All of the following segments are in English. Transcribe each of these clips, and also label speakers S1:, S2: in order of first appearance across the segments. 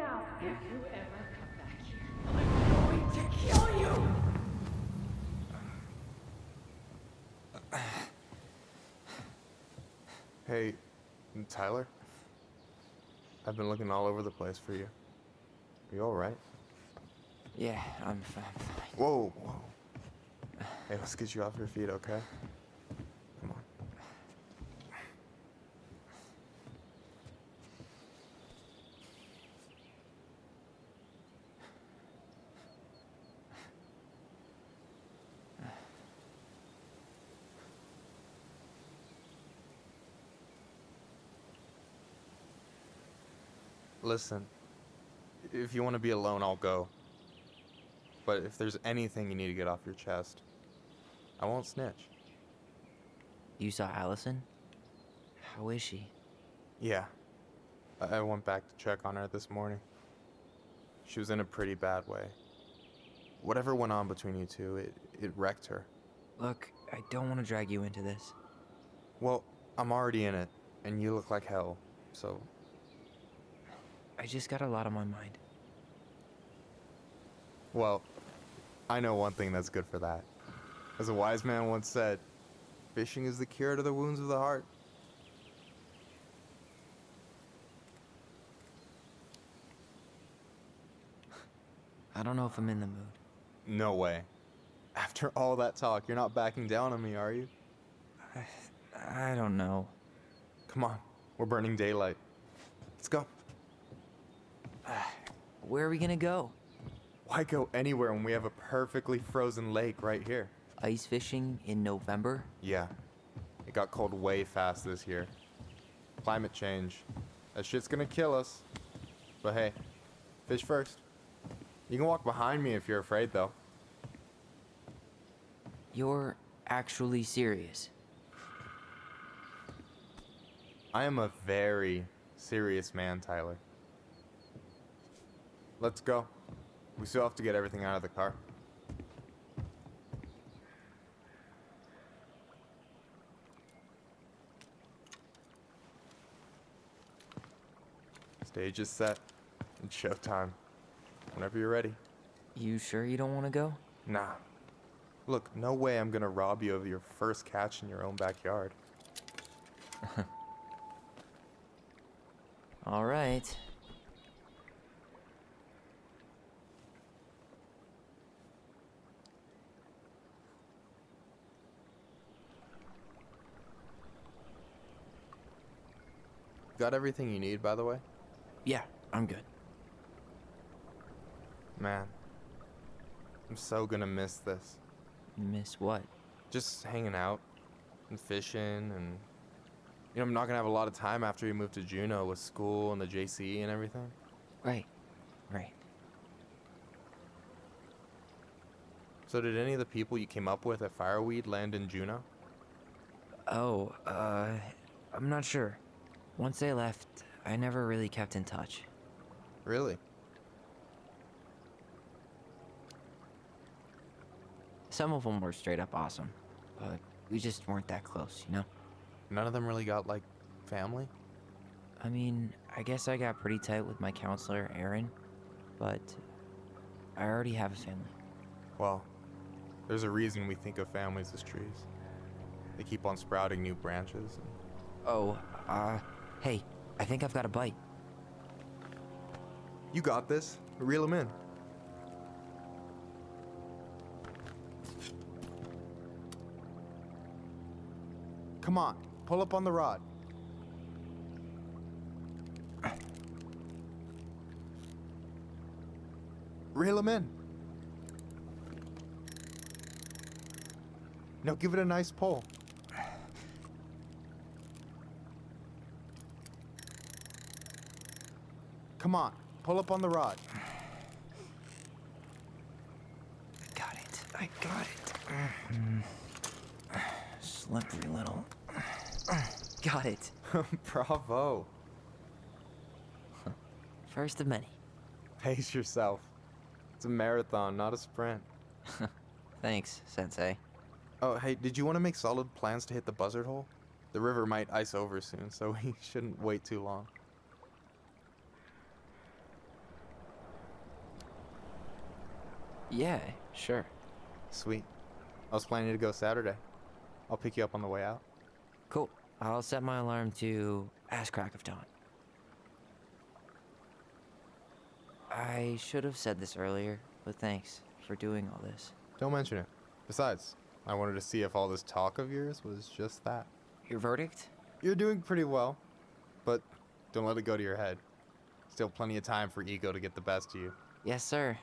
S1: now. If you ever come back here, I'm going to kill you!
S2: Hey, Tyler? I've been looking all over the place for you. Are you alright?
S3: Yeah, I'm fine.
S2: Whoa. Hey, let's get you off your feet, okay? Come on. Listen, if you want to be alone, I'll go. But if there's anything you need to get off your chest, I won't snitch.
S3: You saw Allison? How is she?
S2: Yeah. I went back to check on her this morning. She was in a pretty bad way. Whatever went on between you two, it wrecked her.
S3: Look, I don't want to drag you into this.
S2: Well, I'm already in it, and you look like hell, so...
S3: I just got a lot on my mind.
S2: Well, I know one thing that's good for that. As a wise man once said, fishing is the cure to the wounds of the heart.
S3: I don't know if I'm in the mood.
S2: No way. After all that talk, you're not backing down on me, are you?
S3: I don't know.
S2: Come on, we're burning daylight. Let's go.
S3: Where are we gonna go?
S2: Why go anywhere when we have a perfectly frozen lake right here?
S3: Ice fishing in November?
S2: Yeah, it got cold way fast this year. Climate change. That shit's gonna kill us. But hey, fish first. You can walk behind me if you're afraid, though.
S3: You're actually serious?
S2: I am a very serious man, Tyler. Let's go. We still have to get everything out of the car. Stage is set. It's showtime. Whenever you're ready.
S3: You sure you don't want to go?
S2: Nah. Look, no way I'm gonna rob you of your first catch in your own backyard.
S3: All right.
S2: Got everything you need, by the way?
S3: Yeah, I'm good.
S2: Man, I'm so gonna miss this.
S3: Miss what?
S2: Just hanging out and fishing and... You know, I'm not gonna have a lot of time after we move to Juneau with school and the JC and everything.
S3: Right.
S2: So did any of the people you came up with at Fireweed land in Juneau?
S3: Oh, I'm not sure. Once they left, I never really kept in touch.
S2: Really?
S3: Some of them were straight up awesome, but we just weren't that close, you know?
S2: None of them really got, like, family?
S3: I mean, I guess I got pretty tight with my counselor, Aaron, but I already have a family.
S2: Well, there's a reason we think of families as trees. They keep on sprouting new branches.
S3: Oh, hey, I think I've got a bite.
S2: You got this. Reel them in. Come on, pull up on the rod. Reel them in. Now give it a nice pull. Come on, pull up on the rod.
S3: I got it. Slippery little. Got it.
S2: Bravo.
S3: First of many.
S2: Pace yourself. It's a marathon, not a sprint.
S3: Thanks, Sensei.
S2: Oh, hey, did you want to make solid plans to hit the buzzard hole? The river might ice over soon, so we shouldn't wait too long.
S3: Yeah, sure.
S2: Sweet. I was planning to go Saturday. I'll pick you up on the way out.
S3: Cool. I'll set my alarm to ass crack of dawn. I should have said this earlier, but thanks for doing all this.
S2: Don't mention it. Besides, I wanted to see if all this talk of yours was just that.
S3: Your verdict?
S2: You're doing pretty well, but don't let it go to your head. Still plenty of time for ego to get the best of you.
S3: Yes, sir.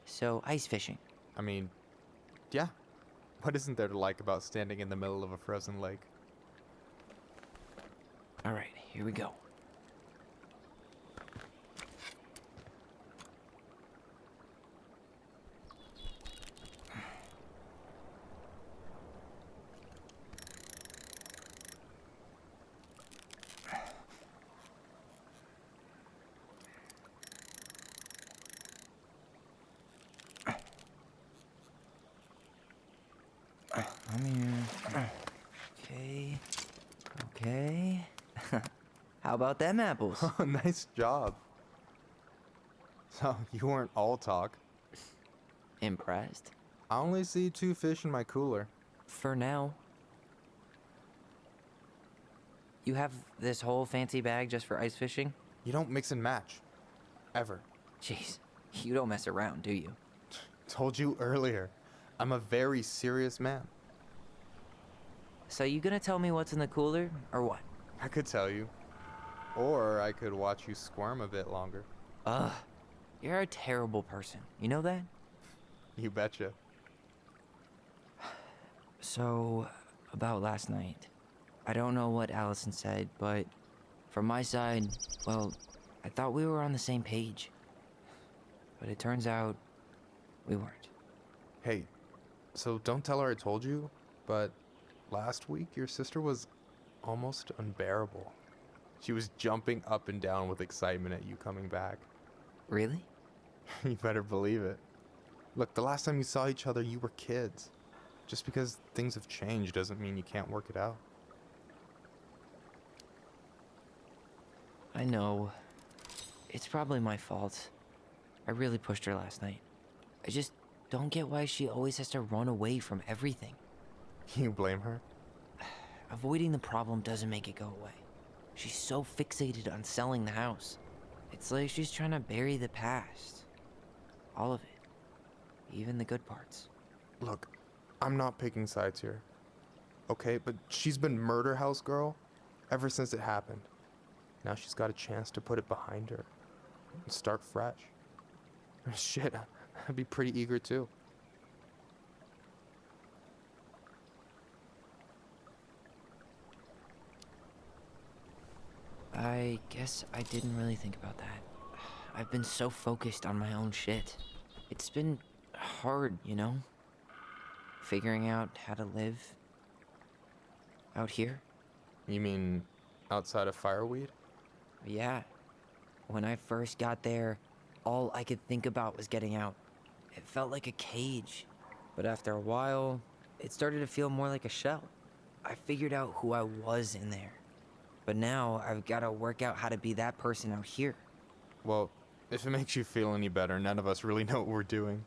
S3: So, ice fishing.
S2: I mean, yeah. What isn't there to like about standing in the middle of a frozen lake?
S3: All right, here we go. I'm here. Okay. Okay. How about them apples?
S2: Nice job. So, you weren't all talk.
S3: Impressed?
S2: I only see 2 fish in my cooler.
S3: For now. You have this whole fancy bag just for ice fishing?
S2: You don't mix and match. Ever.
S3: Jeez, you don't mess around, do you?
S2: Told you earlier. I'm a very serious man.
S3: So you gonna tell me what's in the cooler, or what?
S2: I could tell you. Or I could watch you squirm a bit longer.
S3: Ugh, you're a terrible person. You know that?
S2: You betcha.
S3: So, about last night. I don't know what Allison said, but from my side, well, I thought we were on the same page. But it turns out we weren't.
S2: Hey, so don't tell her I told you, but last week your sister was almost unbearable. She was jumping up and down with excitement at you coming back.
S3: Really?
S2: You better believe it. Look, the last time you saw each other, you were kids. Just because things have changed doesn't mean you can't work it out.
S3: I know. It's probably my fault. I really pushed her last night. I just don't get why she always has to run away from everything.
S2: You blame her?
S3: Avoiding the problem doesn't make it go away. She's so fixated on selling the house. It's like she's trying to bury the past. All of it. Even the good parts.
S2: Look, I'm not picking sides here. Okay, but she's been murder house girl ever since it happened. Now she's got a chance to put it behind her and start fresh. Shit, I'd be pretty eager too.
S3: I guess I didn't really think about that. I've been so focused on my own shit. It's been hard, you know? Figuring out how to live out here.
S2: You mean outside of fireweed?
S3: Yeah. When I first got there, all I could think about was getting out. It felt like a cage. But after a while, it started to feel more like a shell. I figured out who I was in there. But now I've got to work out how to be that person out here.
S2: Well, if it makes you feel any better, none of us really know what we're doing.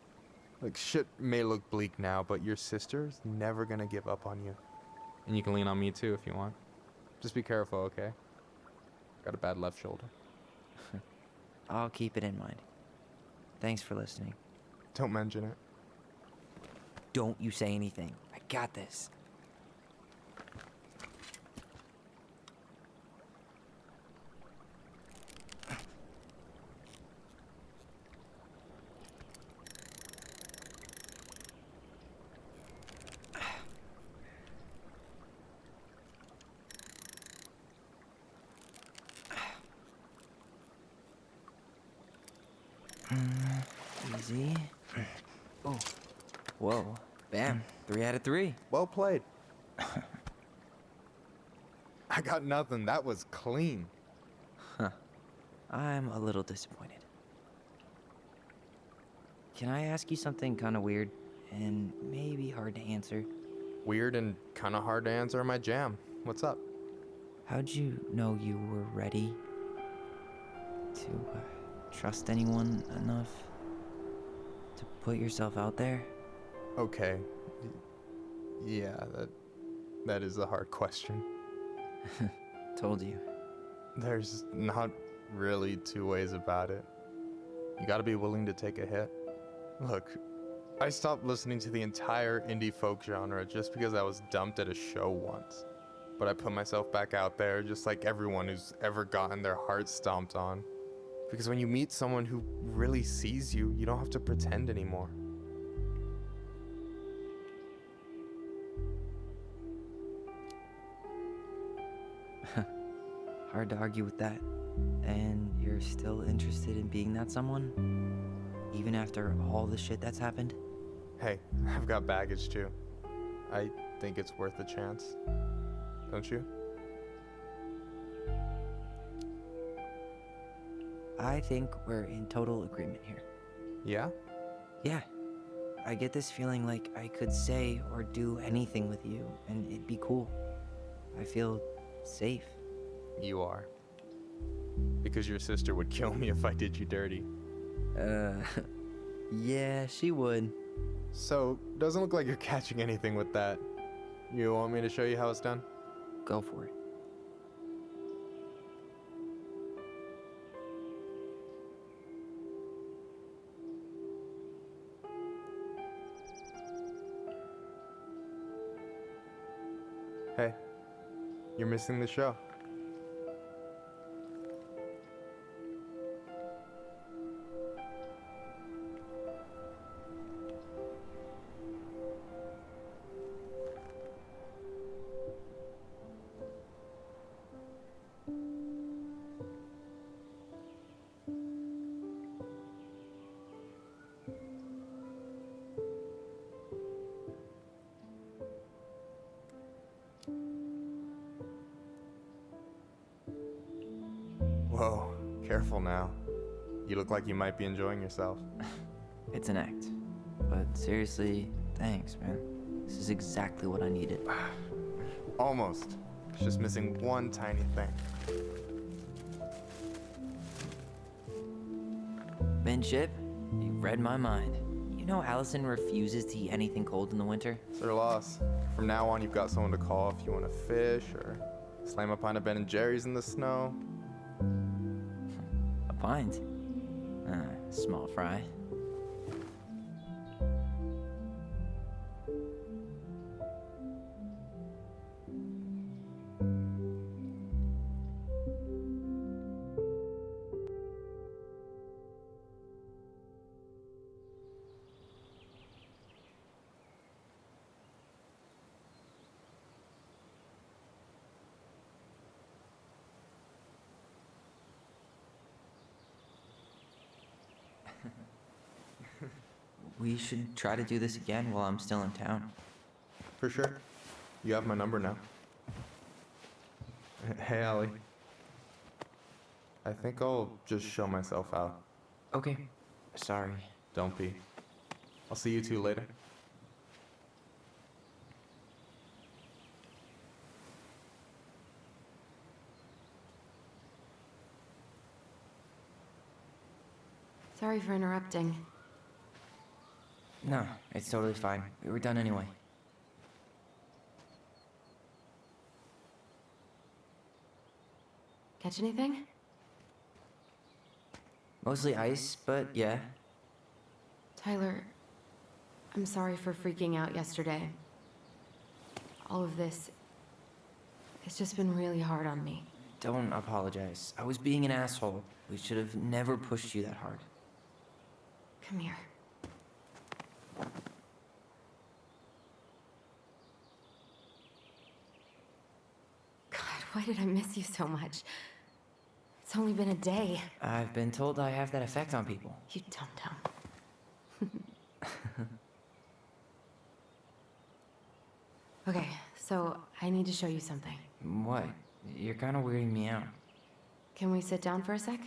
S2: Like, shit may look bleak now, but your sister's never gonna give up on you. And you can lean on me too if you want. Just be careful, okay? Got a bad left shoulder.
S3: I'll keep it in mind. Thanks for listening.
S2: Don't mention it.
S3: Don't you say anything. I got this. Easy. Oh. Whoa. Bam. 3 out of 3.
S2: Well played. I got nothing. That was clean.
S3: I'm a little disappointed. Can I ask you something kind of weird and maybe hard to answer?
S2: Weird and kind of hard to answer my jam. What's up?
S3: How'd you know you were ready? To trust anyone enough to put yourself out there?
S2: Okay. Yeah, that is a hard question.
S3: Told you.
S2: There's not really two ways about it. You gotta be willing to take a hit. Look, I stopped listening to the entire indie folk genre just because I was dumped at a show once. But I put myself back out there just like everyone who's ever gotten their heart stomped on. Because when you meet someone who really sees you, you don't have to pretend anymore.
S3: Hard to argue with that. And you're still interested in being that someone? Even after all the shit that's happened?
S2: Hey, I've got baggage too. I think it's worth a chance. Don't you?
S3: I think we're in total agreement here.
S2: Yeah?
S3: Yeah. I get this feeling like I could say or do anything with you and it'd be cool. I feel safe.
S2: You are. Because your sister would kill me if I did you dirty.
S3: Yeah, she would.
S2: So, doesn't look like you're catching anything with that. You want me to show you how it's done?
S3: Go for it.
S2: Hey, you're missing the show. Whoa, careful now. You look like you might be enjoying yourself.
S3: It's an act. But seriously, thanks, man. This is exactly what I needed.
S2: Almost. It's just missing one tiny thing.
S3: Minship, you read my mind. You know Allison refuses to eat anything cold in the winter?
S2: It's her loss. From now on, you've got someone to call if you want to fish or slam a pint of Ben & Jerry's in the snow.
S3: A pint? Small fry. We should try to do this again while I'm still in town.
S2: For sure. You have my number now. Hey, Allie. I think I'll just show myself out.
S3: Okay. Sorry.
S2: Don't be. I'll see you two later.
S1: Sorry for interrupting.
S3: No, it's totally fine. We were done anyway.
S1: Catch anything?
S3: Mostly ice, but yeah.
S1: Tyler, I'm sorry for freaking out yesterday. All of this, it's just been really hard on me.
S3: Don't apologize. I was being an asshole. We should have never pushed you that hard.
S1: Come here. God, why did I miss you so much? It's only been a day.
S3: I've been told I have that effect on people.
S1: You dum-dum. Okay, so I need to show you something.
S3: What? You're kind of weirding me out.
S1: Can we sit down for a sec?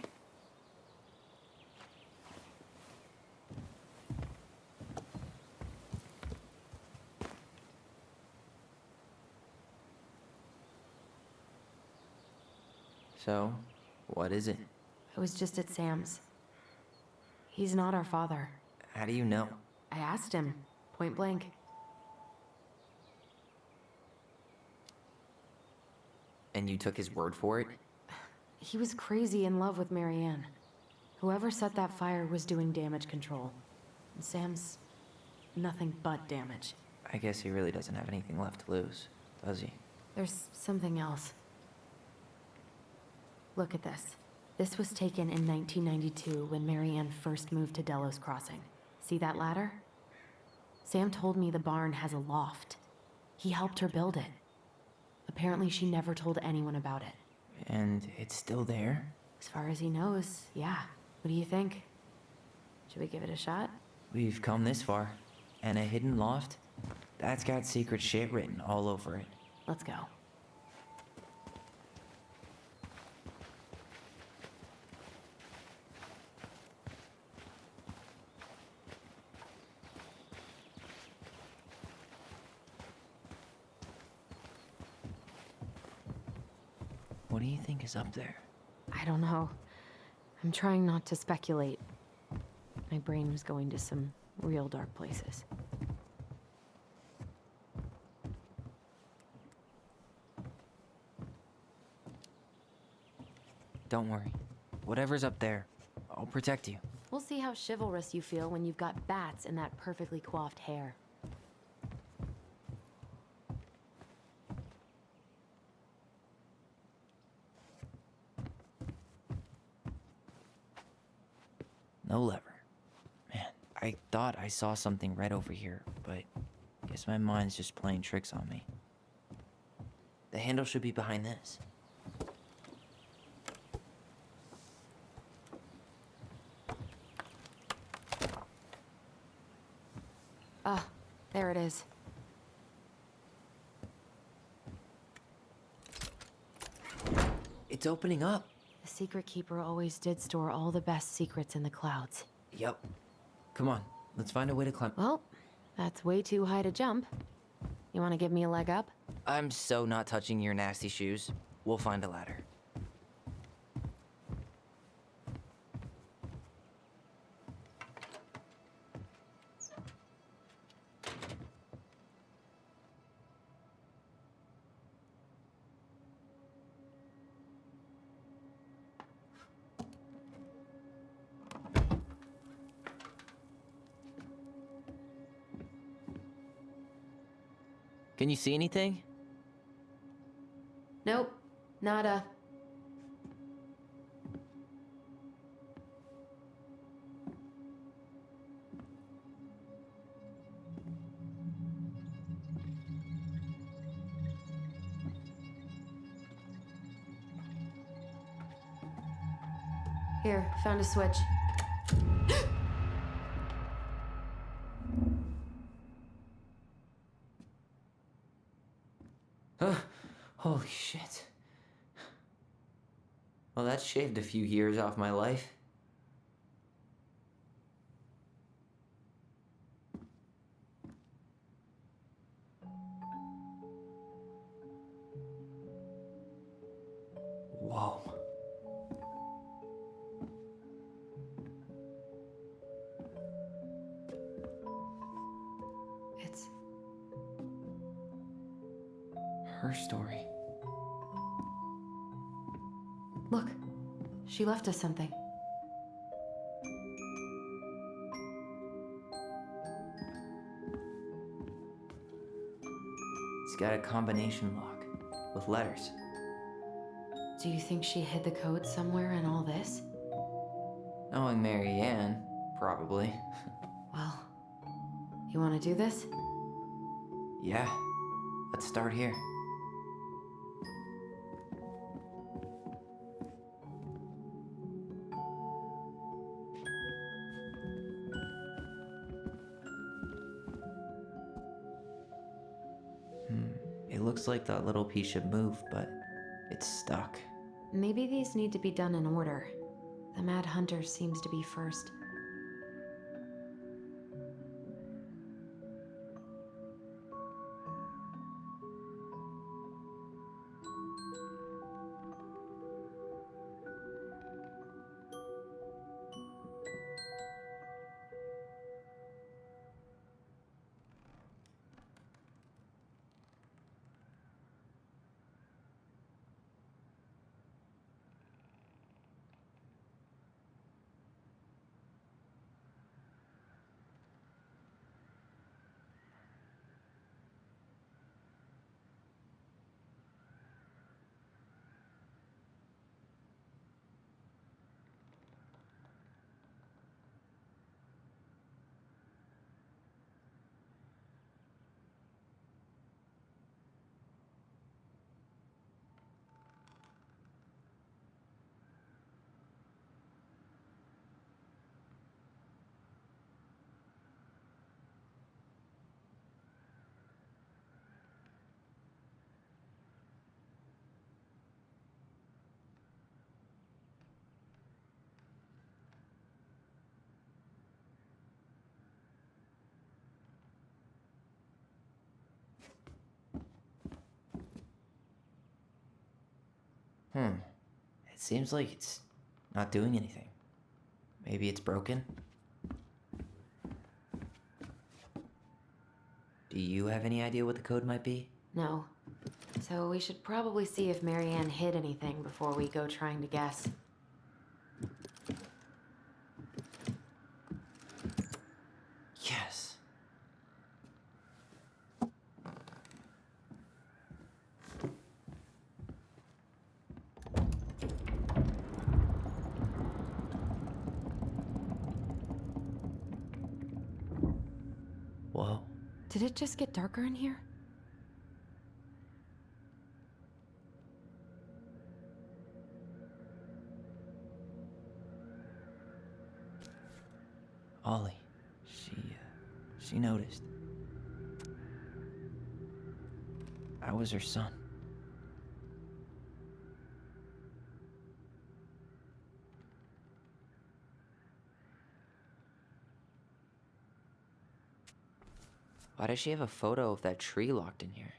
S3: So, what is it?
S1: I was just at Sam's. He's not our father.
S3: How do you know?
S1: I asked him, point blank.
S3: And you took his word for it?
S1: He was crazy in love with Marianne. Whoever set that fire was doing damage control. And Sam's nothing but damage.
S3: I guess he really doesn't have anything left to lose, does he?
S1: There's something else. Look at this. This was taken in 1992 when Marianne first moved to Delos Crossing. See that ladder? Sam told me the barn has a loft. He helped her build it. Apparently she never told anyone about it.
S3: And it's still there?
S1: As far as he knows, yeah. What do you think? Should we give it a shot?
S3: We've come this far. And a hidden loft? That's got secret shit written all over it.
S1: Let's go.
S3: What do you think is up there?
S1: I don't know. I'm trying not to speculate. My brain was going to some real dark places.
S3: Don't worry. Whatever's up there, I'll protect you.
S1: We'll see how chivalrous you feel when you've got bats in that perfectly coiffed hair.
S3: No lever. Man, I thought I saw something red over here, but guess my mind's just playing tricks on me. The handle should be behind this.
S1: Ah, there it is.
S3: It's opening up.
S1: The secret keeper always did store all the best secrets in the clouds.
S3: Yep. Come on, let's find a way to climb.
S1: Well, that's way too high to jump. You want to give me a leg up?
S3: I'm so not touching your nasty shoes. We'll find a ladder. Can you see anything?
S1: Nope, nada. Here, found a switch.
S3: Holy shit. Well, that shaved a few years off my life. Whoa.
S1: It's
S3: Her story.
S1: Look, she left us something.
S3: It's got a combination lock with letters.
S1: Do you think she hid the code somewhere in all this?
S3: Knowing Marianne, probably.
S1: Well, you want to do this?
S3: Yeah, let's start here. It looks like that little piece should move, but it's stuck.
S1: Maybe these need to be done in order. The Mad Hunter seems to be first.
S3: It seems like it's not doing anything. Maybe it's broken? Do you have any idea what the code might be?
S1: No. So we should probably see if Marianne hid anything before we go trying to guess.
S3: Yes. Whoa.
S1: Did it just get darker in here?
S3: Ollie. She noticed. I was her son. Why does she have a photo of that tree locked in here?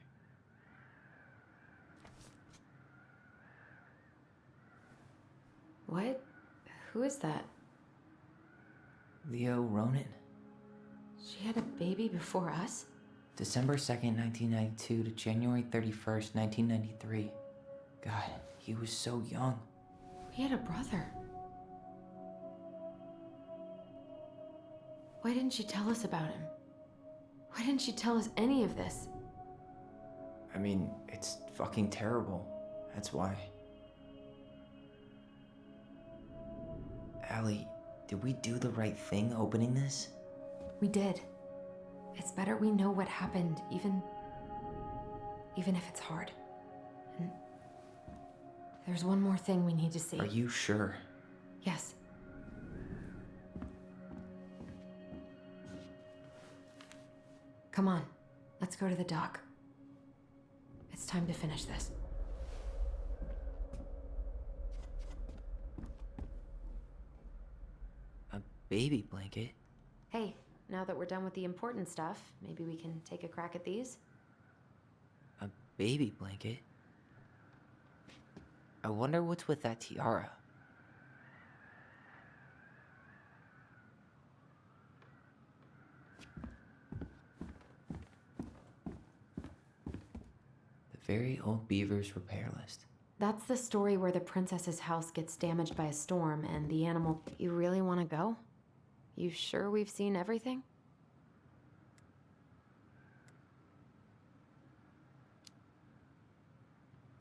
S1: What? Who is that?
S3: Leo Ronan.
S1: She had a baby before us?
S3: December 2nd, 1992 to January 31st, 1993. God, he was so young.
S1: He had a brother. Why didn't she tell us about him? Why didn't she tell us any of this?
S3: I mean, it's fucking terrible. That's why. Allie, did we do the right thing opening this?
S1: We did. It's better we know what happened, even if it's hard. And there's one more thing we need to see.
S3: Are you sure?
S1: Yes. Come on, let's go to the dock. It's time to finish this.
S3: A baby blanket?
S1: Hey, now that we're done with the important stuff, maybe we can take a crack at these?
S3: A baby blanket? I wonder what's with that tiara. The Very Old Beaver's Repair List.
S1: That's the story where the princess's house gets damaged by a storm and the animal... You really want to go? You sure we've seen everything?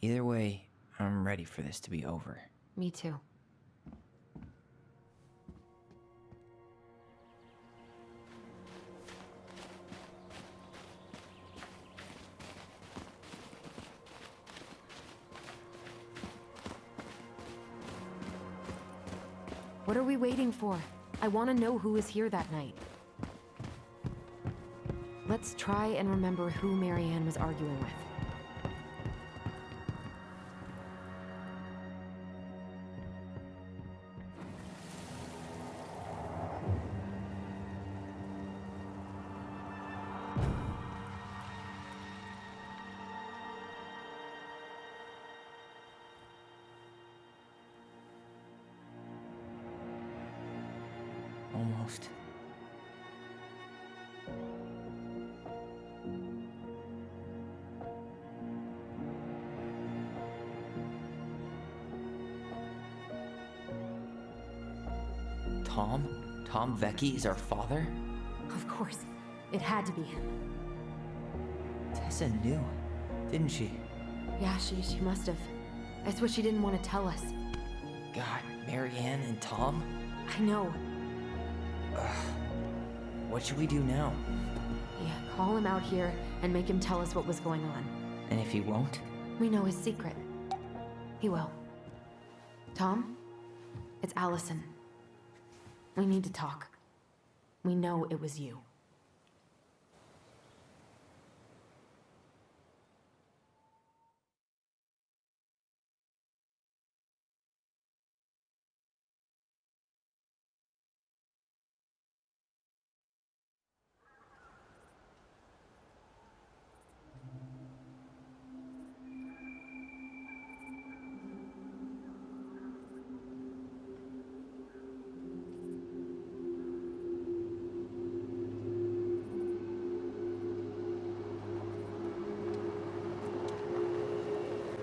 S3: Either way, I'm ready for this to be over.
S1: Me too. What are we waiting for? I want to know who was here that night. Let's try and remember who Marianne was arguing with.
S3: Almost. Tom? Tom Vecchi is our father?
S1: Of course. It had to be him.
S3: Tessa knew, didn't she?
S1: Yeah, she must have. That's what she didn't want to tell us.
S3: God, Marianne and Tom?
S1: I know.
S3: What should we do now?
S1: Yeah, call him out here and make him tell us what was going on.
S3: And if he won't?
S1: We know his secret. He will. Tom? It's Allison. We need to talk. We know it was you.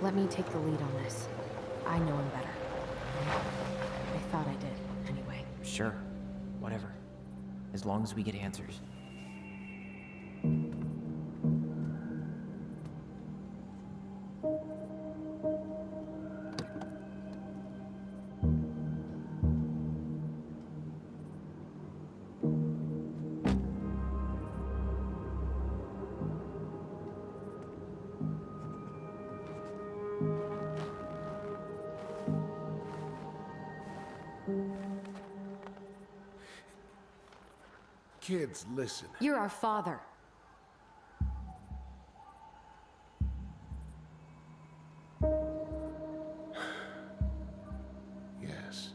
S1: Let me take the lead on this. I know him better. I thought I did, anyway.
S3: Sure. Whatever. As long as we get answers.
S4: Kids, listen.
S1: You're our father.
S4: Yes.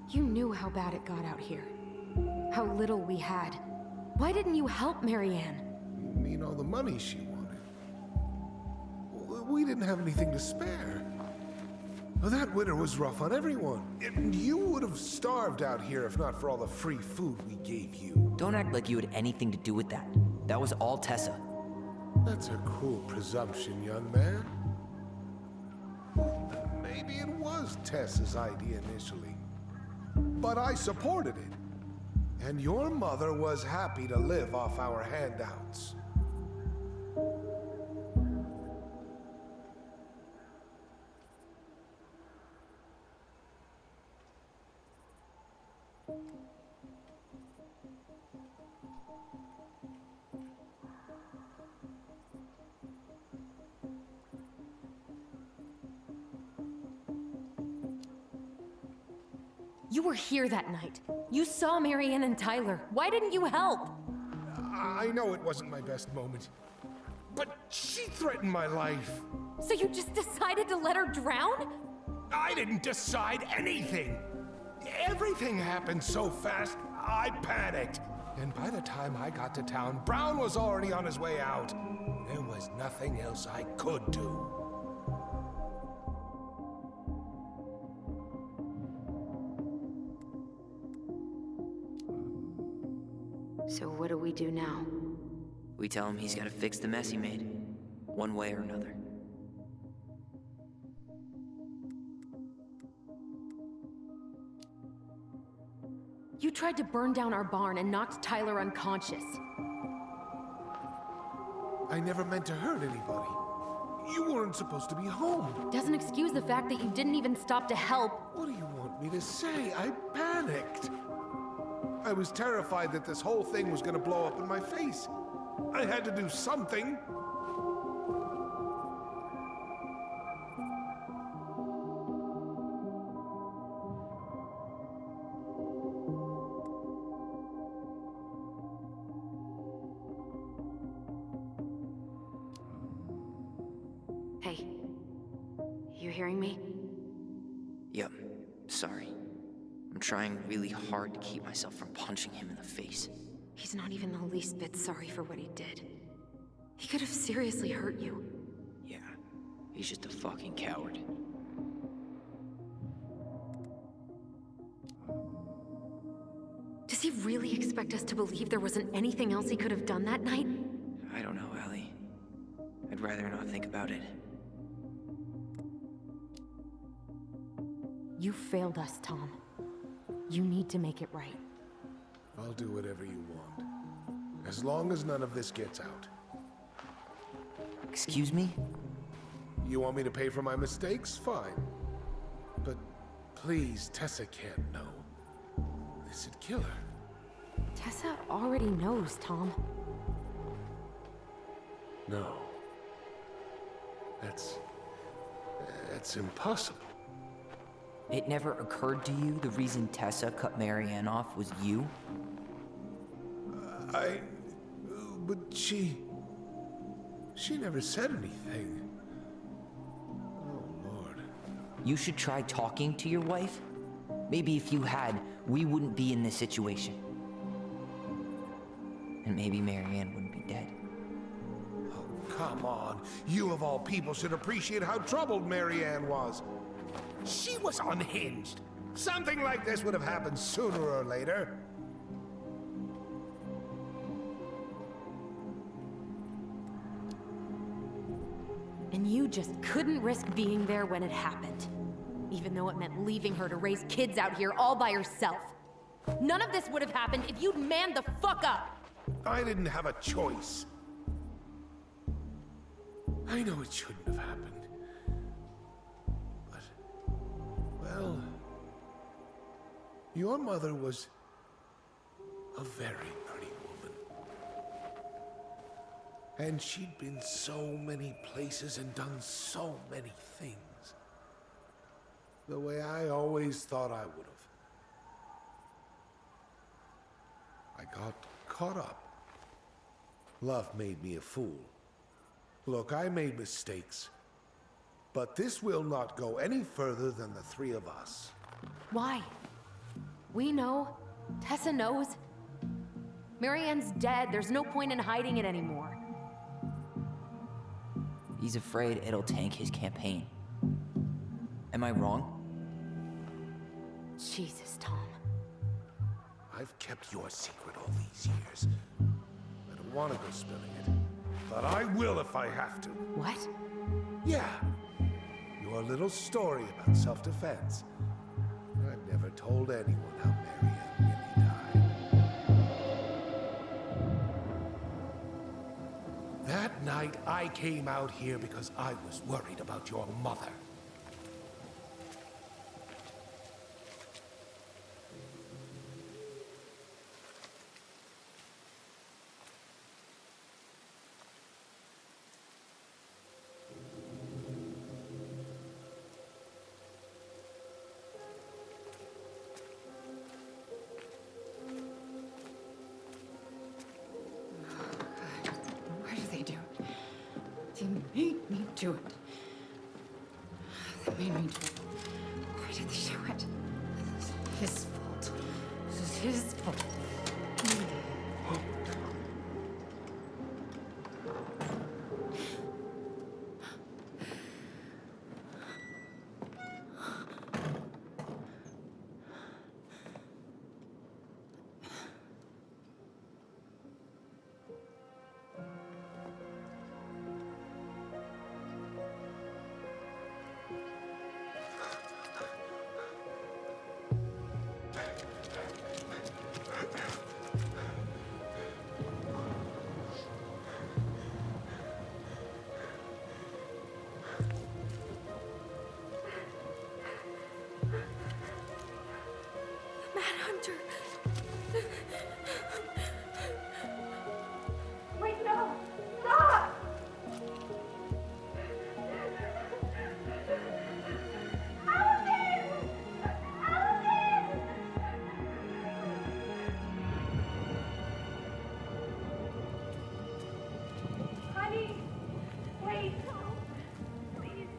S1: You knew how bad it got out here. How little we had. Why didn't you help Marianne?
S4: You mean all the money she wanted? We didn't have anything to spare. Well, that winter was rough on everyone. And you would have starved out here if not for all the free food we gave you.
S3: Don't act like you had anything to do with that. That was all Tessa.
S4: That's a cruel presumption, young man. Maybe it was Tessa's idea initially. But I supported it. And your mother was happy to live off our handouts.
S1: You were here that night. You saw Marianne and Tyler. Why didn't you help?
S4: I know it wasn't my best moment, but she threatened my life.
S1: So you just decided to let her drown?
S4: I didn't decide anything. Everything happened so fast, I panicked. And by the time I got to town, Brown was already on his way out. There was nothing else I could do.
S1: So what do we do now?
S3: We tell him he's gotta fix the mess he made. One way or another.
S1: You tried to burn down our barn and knocked Tyler unconscious.
S4: I never meant to hurt anybody. You weren't supposed to be home.
S1: Doesn't excuse the fact that you didn't even stop to help.
S4: What do you want me to say? I panicked. I was terrified that this whole thing was gonna blow up in my face. I had to do something.
S1: Hey, you hearing me?
S3: Yep. Sorry. I'm trying really hard to keep myself from punching him in the face.
S1: He's not even the least bit sorry for what he did. He could have seriously hurt you.
S3: Yeah. He's just a fucking coward.
S1: Does he really expect us to believe there wasn't anything else he could have done that night?
S3: I don't know, Ellie. I'd rather not think about it.
S1: You failed us, Tom. You need to make it right.
S4: I'll do whatever you want. As long as none of this gets out.
S3: Excuse me?
S4: You want me to pay for my mistakes? Fine. But please, Tessa can't know. This'd kill her.
S1: Tessa already knows, Tom.
S4: No. That's impossible.
S3: It never occurred to you the reason Tessa cut Marianne off was you?
S4: But she never said anything. Oh, Lord.
S3: You should try talking to your wife. Maybe if you had, we wouldn't be in this situation. And maybe Marianne wouldn't be dead.
S4: Oh, come on. You of all people should appreciate how troubled Marianne was. She was unhinged. Something like this would have happened sooner or later.
S1: And And you just couldn't risk being there when it happened. Even though it meant leaving her to raise kids out here all by herself. None of this would have happened if you'd manned the fuck up!
S4: I didn't have a choice. I know it shouldn't have happened. But, well, your mother was a very pretty woman. And she'd been so many places and done so many things. The way I always thought I would have. I got caught up. Love made me a fool. Look, I made mistakes. But this will not go any further than the three of us.
S1: Why? We know. Tessa knows. Marianne's dead. There's no point in hiding it anymore.
S3: He's afraid it'll tank his campaign. Am I wrong?
S1: Jesus, Tom.
S4: I've kept your secret all these years. I don't want to go spilling it. But I will if I have to.
S1: What?
S4: Yeah. Your little story about self-defense. I've never told anyone how Marianne really died. That night, I came out here because I was worried about your mother.
S1: Why do they do it? They made me do it. They made me do it. Why did they do it? This is his fault. This is his fault. Manhunter. Wait, no! Stop! Alvin! Alvin! Honey, wait. Please.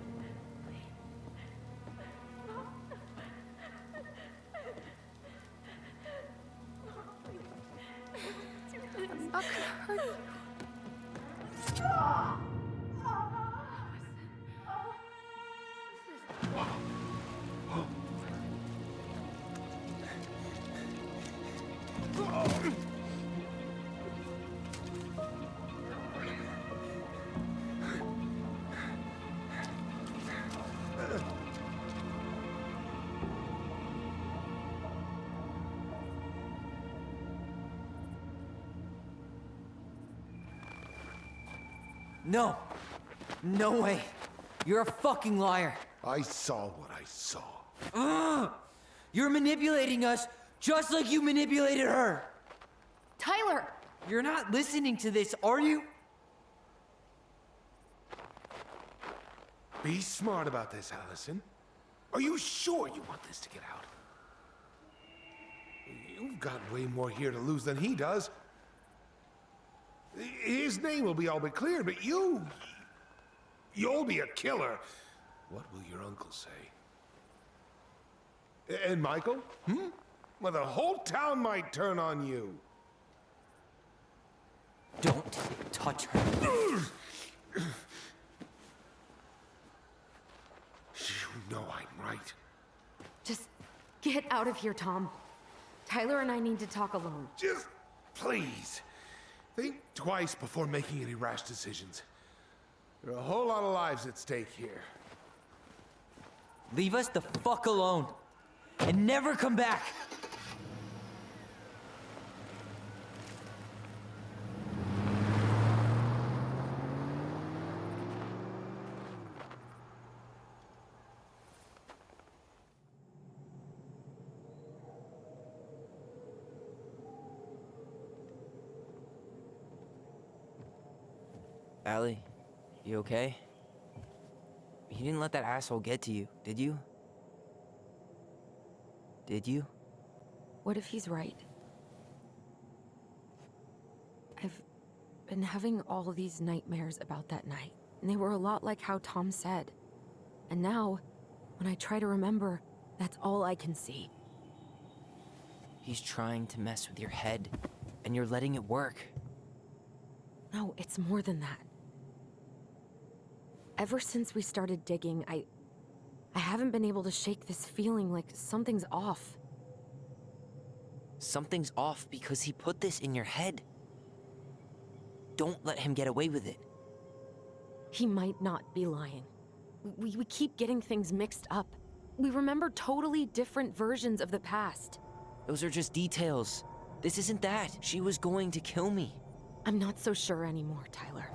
S1: I'm not gonna hurt you.
S3: No. No way. You're a fucking liar.
S4: I saw what I saw.
S3: You're manipulating us just like you manipulated her.
S1: Tyler!
S3: You're not listening to this, are you?
S4: Be smart about this, Allison. Are you sure you want this to get out? You've got way more here to lose than he does. His name will be all but clear, but you'll be a killer. What will your uncle say? And Michael? Well, the whole town might turn on you.
S3: Don't touch her.
S4: You know I'm right.
S1: Just get out of here, Tom. Tyler and I need to talk alone.
S4: Just please, think twice before making any rash decisions. There are a whole lot of lives at stake here.
S3: Leave us the fuck alone. And never come back. Allie, you okay? You didn't let that asshole get to you, did you? Did you?
S1: What if he's right? I've been having all these nightmares about that night, and they were a lot like how Tom said. And now, when I try to remember, that's all I can see.
S3: He's trying to mess with your head, and you're letting it work.
S1: No, it's more than that. Ever since we started digging, I haven't been able to shake this feeling like something's off.
S3: Something's off because he put this in your head. Don't let him get away with it.
S1: He might not be lying. We keep getting things mixed up. We remember totally different versions of the past.
S3: Those are just details. This isn't that. She was going to kill me.
S1: I'm not so sure anymore, Tyler.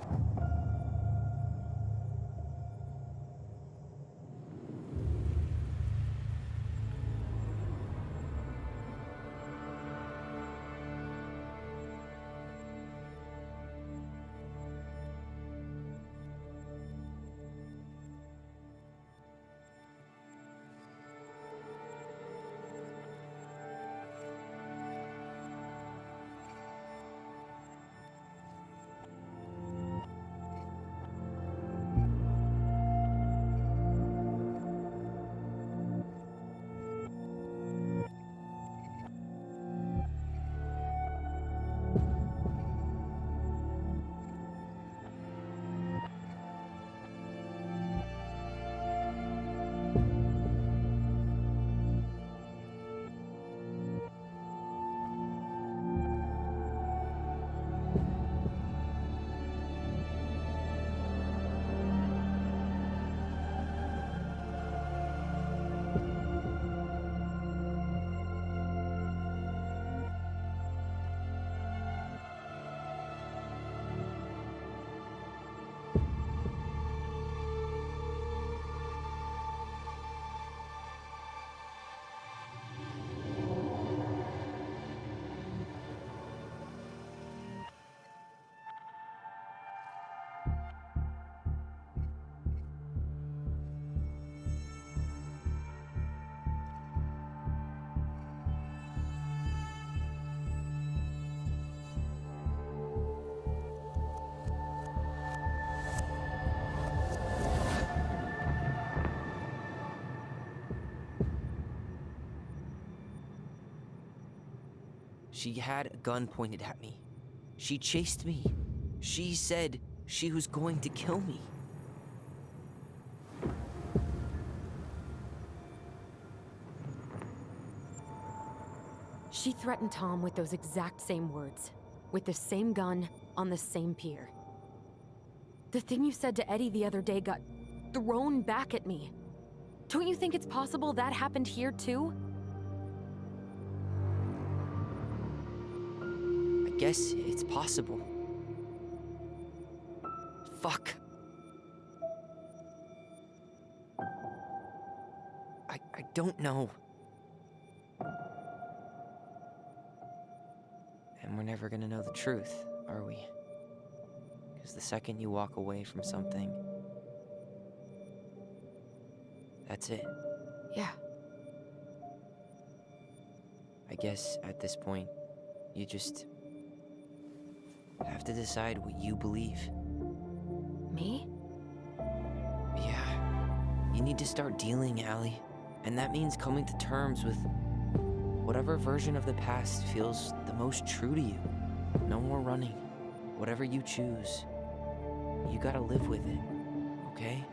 S3: She had a gun pointed at me. She chased me. She said she was going to kill me.
S1: She threatened Tom with those exact same words, with the same gun on the same pier. The thing you said to Eddie the other day got thrown back at me. Don't you think it's possible that happened here too?
S3: I guess it's possible. Fuck. I don't know. And we're never gonna know the truth, are we? Because the second you walk away from something, that's it.
S1: Yeah.
S3: I guess at this point, you just have to decide what you believe.
S1: Me?
S3: Yeah. You need to start dealing, Allie. And that means coming to terms with whatever version of the past feels the most true to you. No more running. Whatever you choose, you gotta live with it, okay?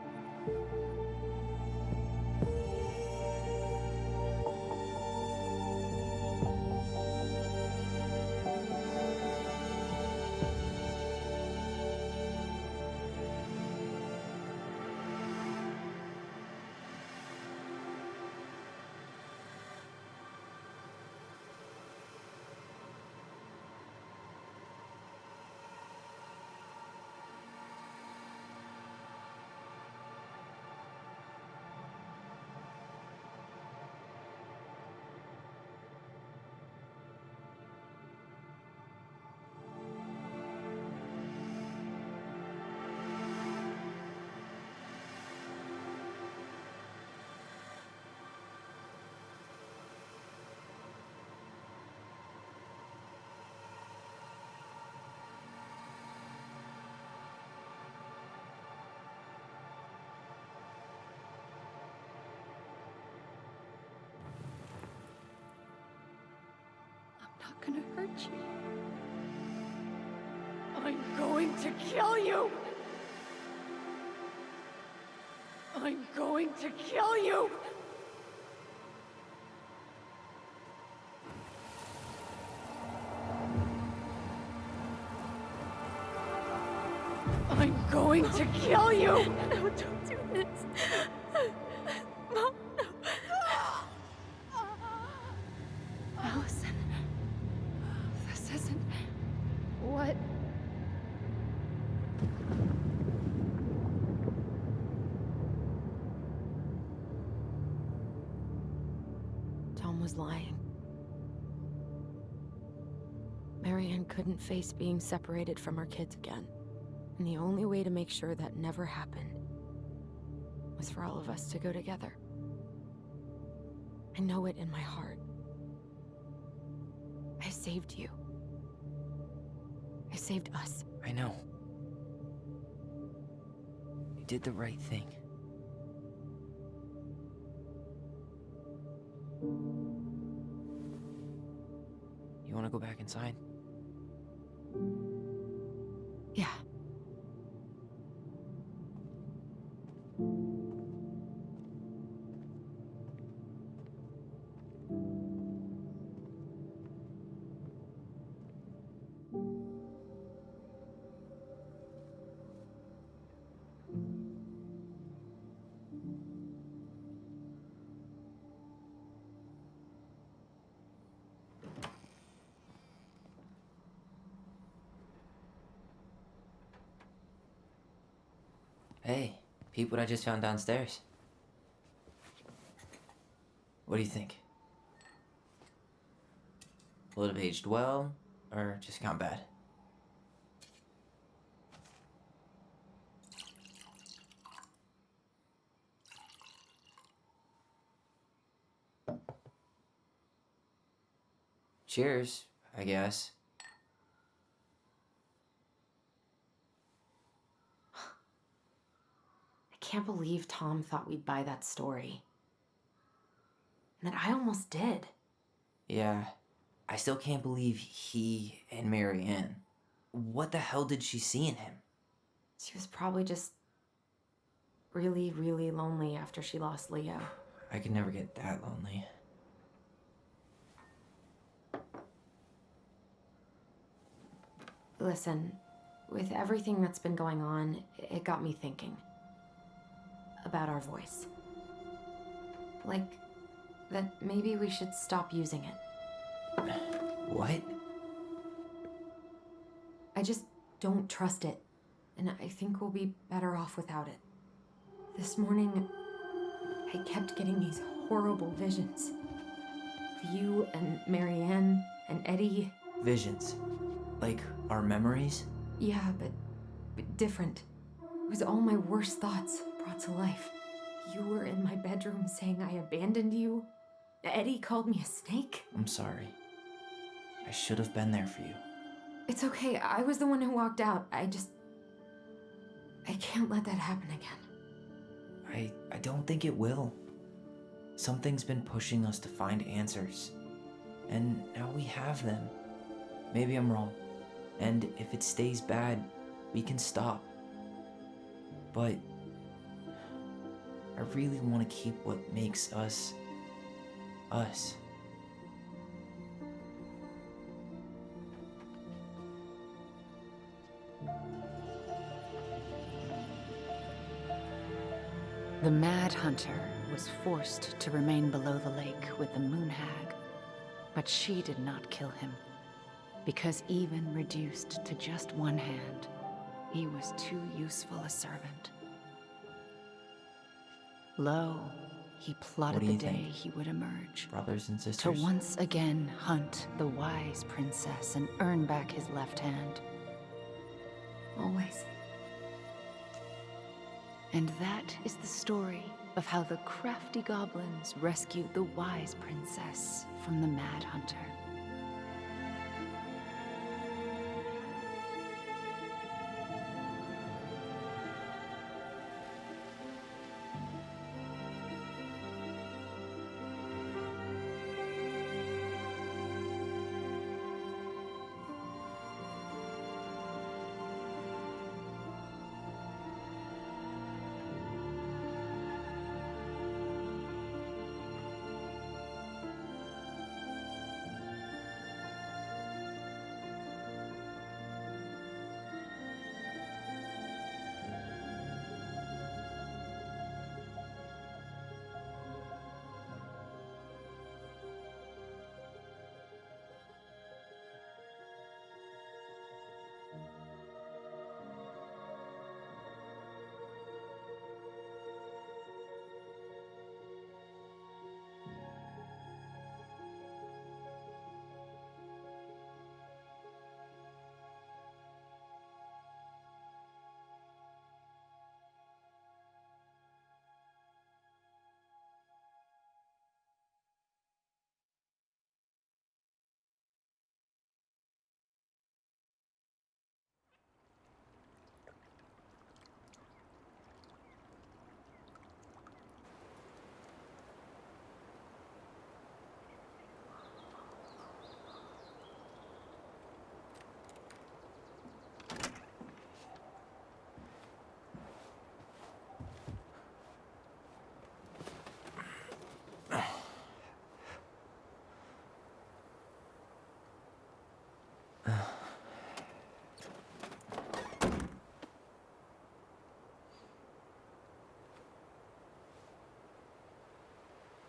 S5: not gonna hurt you. I'm going to kill you! I'm going to kill you! I'm going to kill you!
S1: No, don't do this. Mom, no. Allison. This isn't...
S5: What?
S1: Tom was lying. Marianne couldn't face being separated from her kids again. And the only way to make sure that never happened was for all of us to go together. I know it in my heart. I saved you. I saved us.
S3: I know. You did the right thing. You want to go back inside?
S1: Yeah.
S3: Hey, peep what I just found downstairs. What do you think? Will it have aged well, or just gone bad? Cheers, I guess.
S1: I can't believe Tom thought we'd buy that story. And that I almost did.
S3: Yeah, I still can't believe he and Marianne. What the hell did she see in him?
S1: She was probably just really, really lonely after she lost Leo.
S3: I could never get that lonely.
S1: Listen, with everything that's been going on, it got me thinking about our voice. Like, that maybe we should stop using it.
S3: What?
S1: I just don't trust it, and I think we'll be better off without it. This morning, I kept getting these horrible visions. Of you and Marianne and Eddie.
S3: Visions. Like our memories?
S1: Yeah, but different. It was all my worst thoughts brought to life. You were in my bedroom saying I abandoned you. Eddie called me a snake.
S3: I'm sorry. I should have been there for you.
S1: It's okay, I was the one who walked out. I can't let that happen again.
S3: I don't think it will. Something's been pushing us to find answers. And now we have them. Maybe I'm wrong. And if it stays bad, we can stop. But I really want to keep what makes us, us.
S5: The Mad Hunter was forced to remain below the lake with the Moon Hag, but she did not kill him, because even reduced to just one hand, he was too useful a servant. Lo, he plotted the day he would emerge,
S3: Brothers and
S5: to
S3: sisters?
S5: once again hunt the wise princess and earn back his left hand.
S1: Always.
S5: And that is the story of how the crafty goblins rescued the wise princess from the Mad Hunter.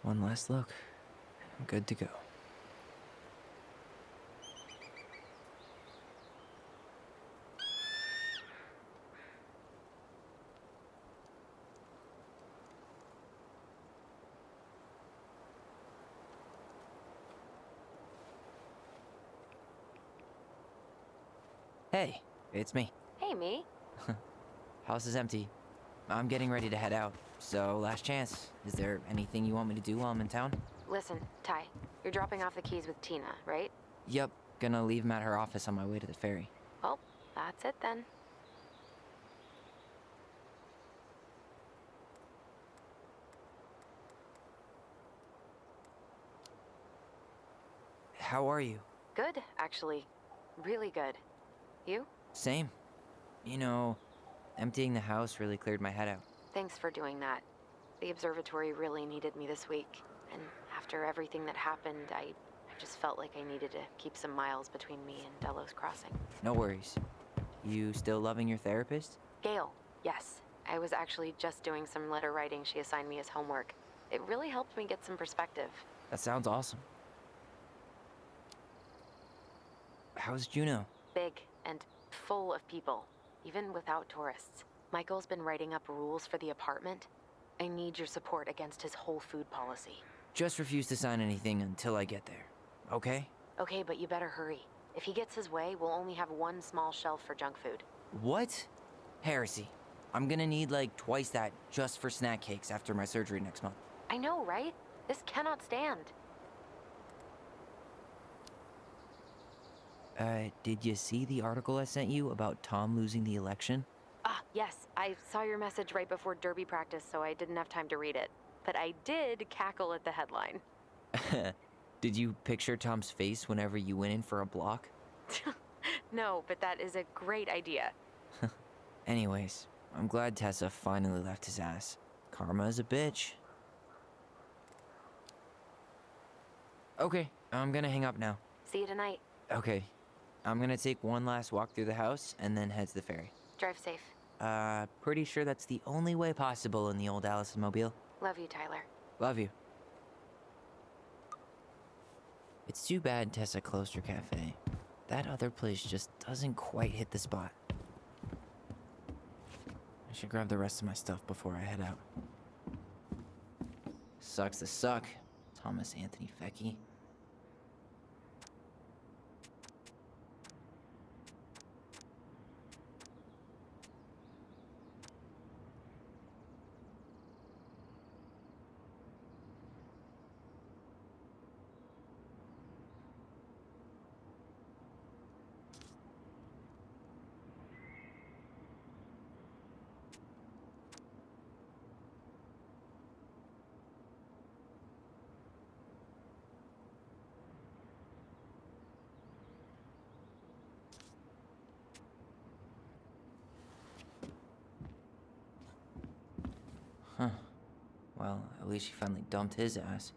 S3: One last look. I'm good to go. Hey, it's me.
S1: Hey, me.
S3: House is empty. I'm getting ready to head out, so last chance. Is there anything you want me to do while I'm in town?
S1: Listen, Ty, you're dropping off the keys with Tina, right?
S3: Yep, gonna leave them at her office on my way to the ferry.
S1: Well, that's it then.
S3: How are you?
S1: Good, actually. Really good. You?
S3: Same. You know, emptying the house really cleared my head out.
S1: Thanks for doing that. The observatory really needed me this week. And after everything that happened, I just felt like I needed to keep some miles between me and Delos Crossing.
S3: No worries. You still loving your therapist?
S1: Gail, yes. I was actually just doing some letter writing she assigned me as homework. It really helped me get some perspective.
S3: That sounds awesome. How's Juno?
S1: Big and full of people, even without tourists. Michael's been writing up rules for the apartment. I need your support against his whole food policy.
S3: Just refuse to sign anything until I get there, okay?
S1: Okay, but you better hurry. If he gets his way, we'll only have one small shelf for junk food.
S3: What? Heresy. I'm gonna need like twice that just for snack cakes after my surgery next month.
S1: I know, right? This cannot stand.
S3: Did you see the article I sent you about Tom losing the election?
S1: Ah, yes. I saw your message right before derby practice, so I didn't have time to read it. But I did cackle at the headline.
S3: Did you picture Tom's face whenever you went in for a block?
S1: No, but that is a great idea.
S3: Anyways, I'm glad Tessa finally left his ass. Karma is a bitch. Okay, I'm gonna hang up now.
S1: See you tonight.
S3: Okay, I'm gonna take one last walk through the house and then head to the ferry.
S1: Drive safe.
S3: Pretty sure that's the only way possible in the old Allison mobile.
S1: Love you, Tyler.
S3: Love you. It's too bad Tessa closed her cafe. That other place just doesn't quite hit the spot. I should grab the rest of my stuff before I head out. Sucks to suck, Thomas Anthony Fecky. Huh. Well, at least she finally dumped his ass.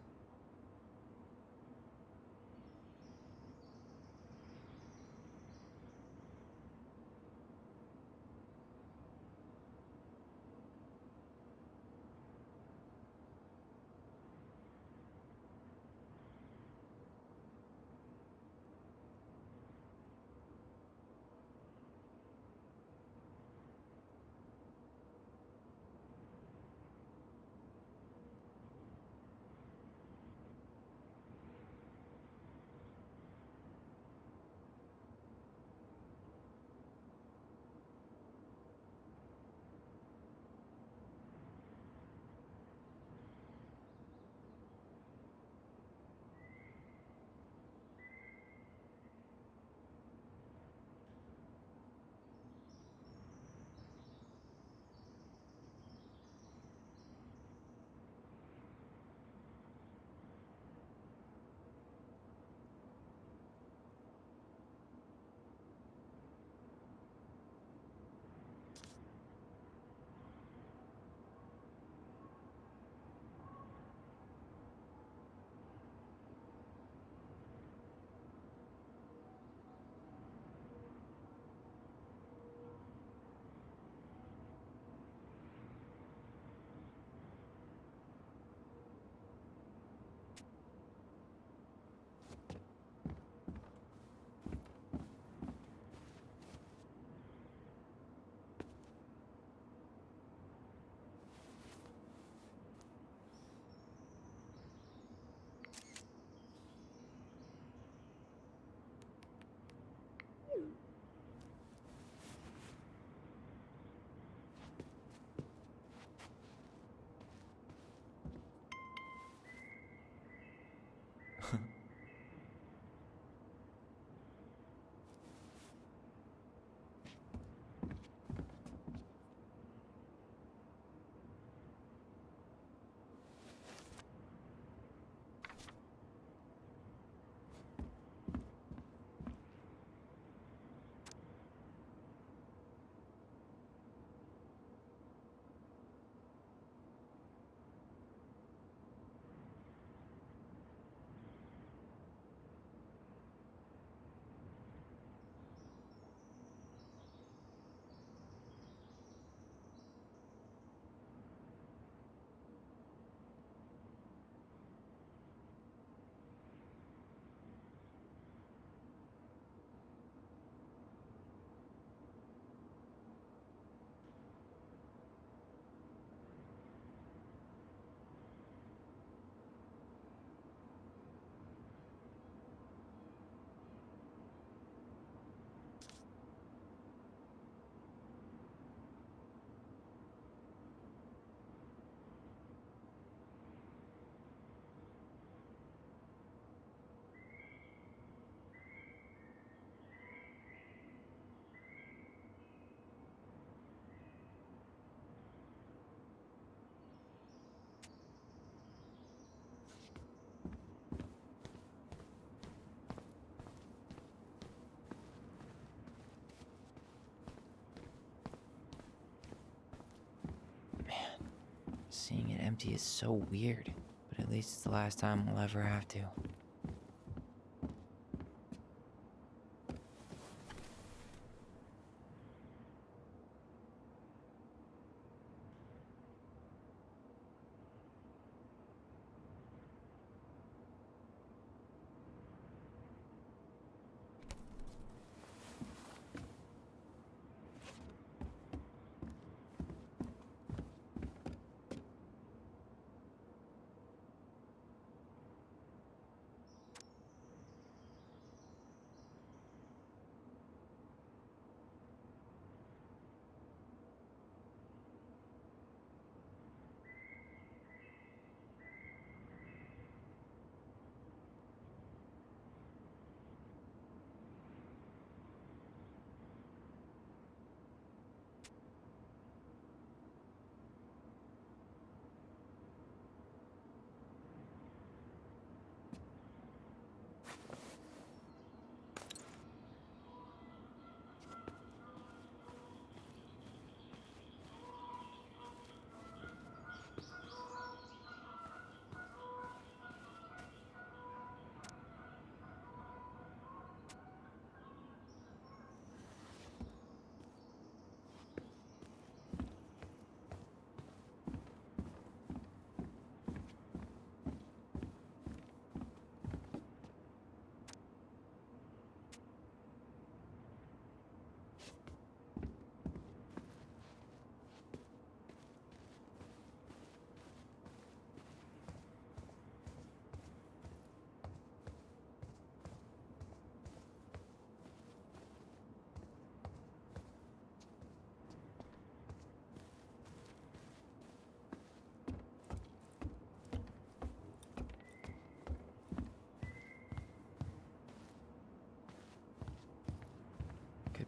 S3: Seeing it empty is so weird, but at least it's the last time we'll ever have to.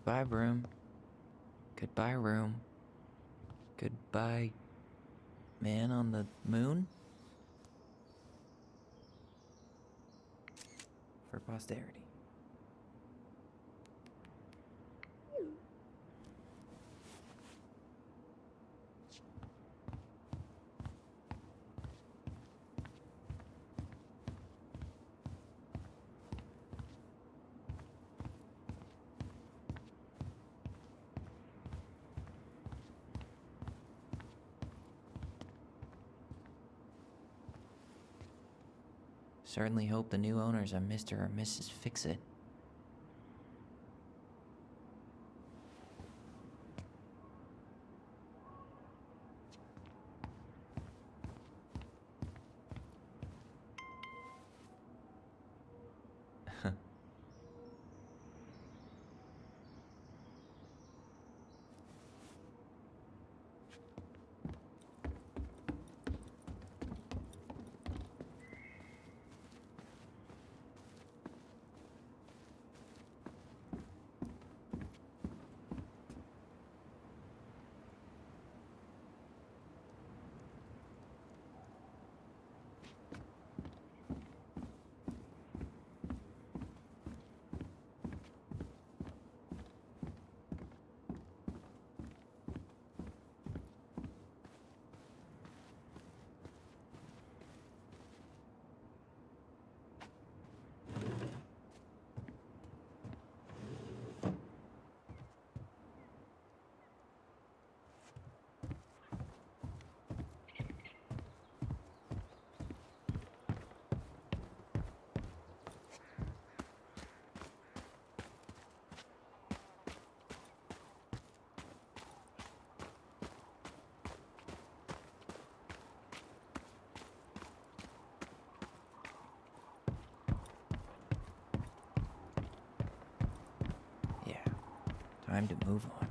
S3: Goodbye, room. Goodbye, room. Goodbye, man on the moon? For posterity. Certainly hope the new owners are Mr. or Mrs. Fix-It. time to move on.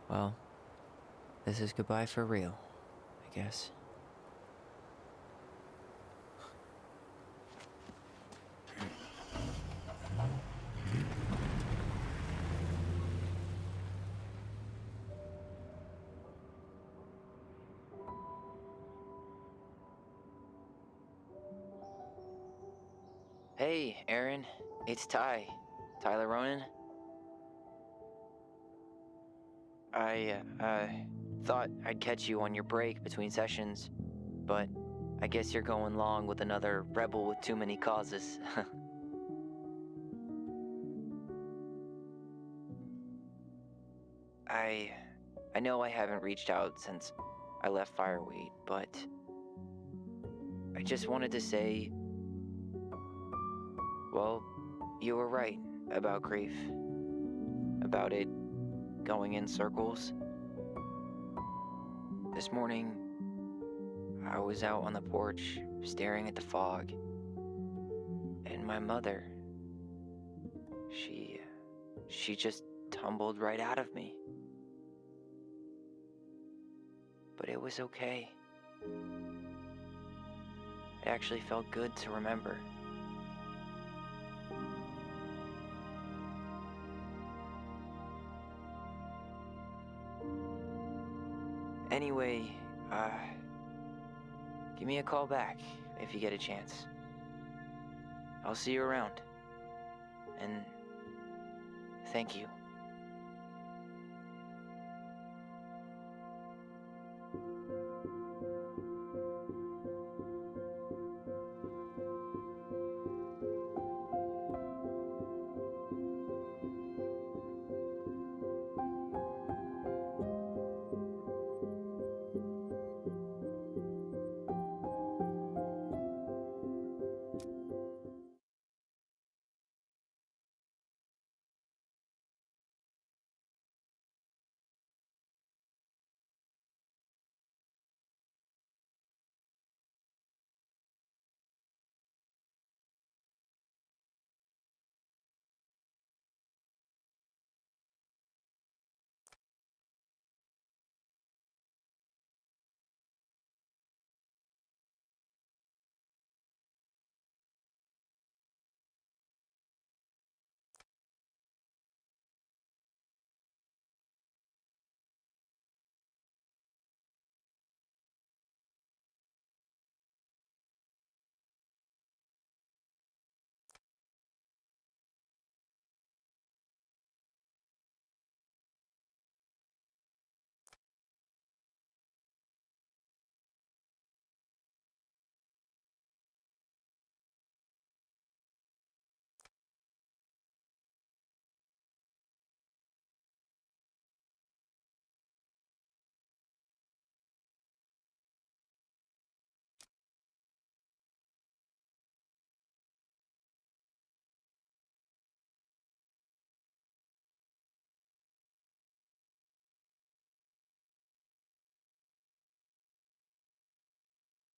S3: Well, this is goodbye for real, I guess. Hey, Aaron. It's Tyler Ronan. I thought I'd catch you on your break between sessions, but I guess you're going long with another rebel with too many causes. I know I haven't reached out since I left Fireweed, but I just wanted to say, well, you were right about grief, about it going in circles. This morning, I was out on the porch staring at the fog, and my mother, she just tumbled right out of me. But it was okay. It actually felt good to remember. Anyway, give me a call back if you get a chance. I'll see you around. And thank you.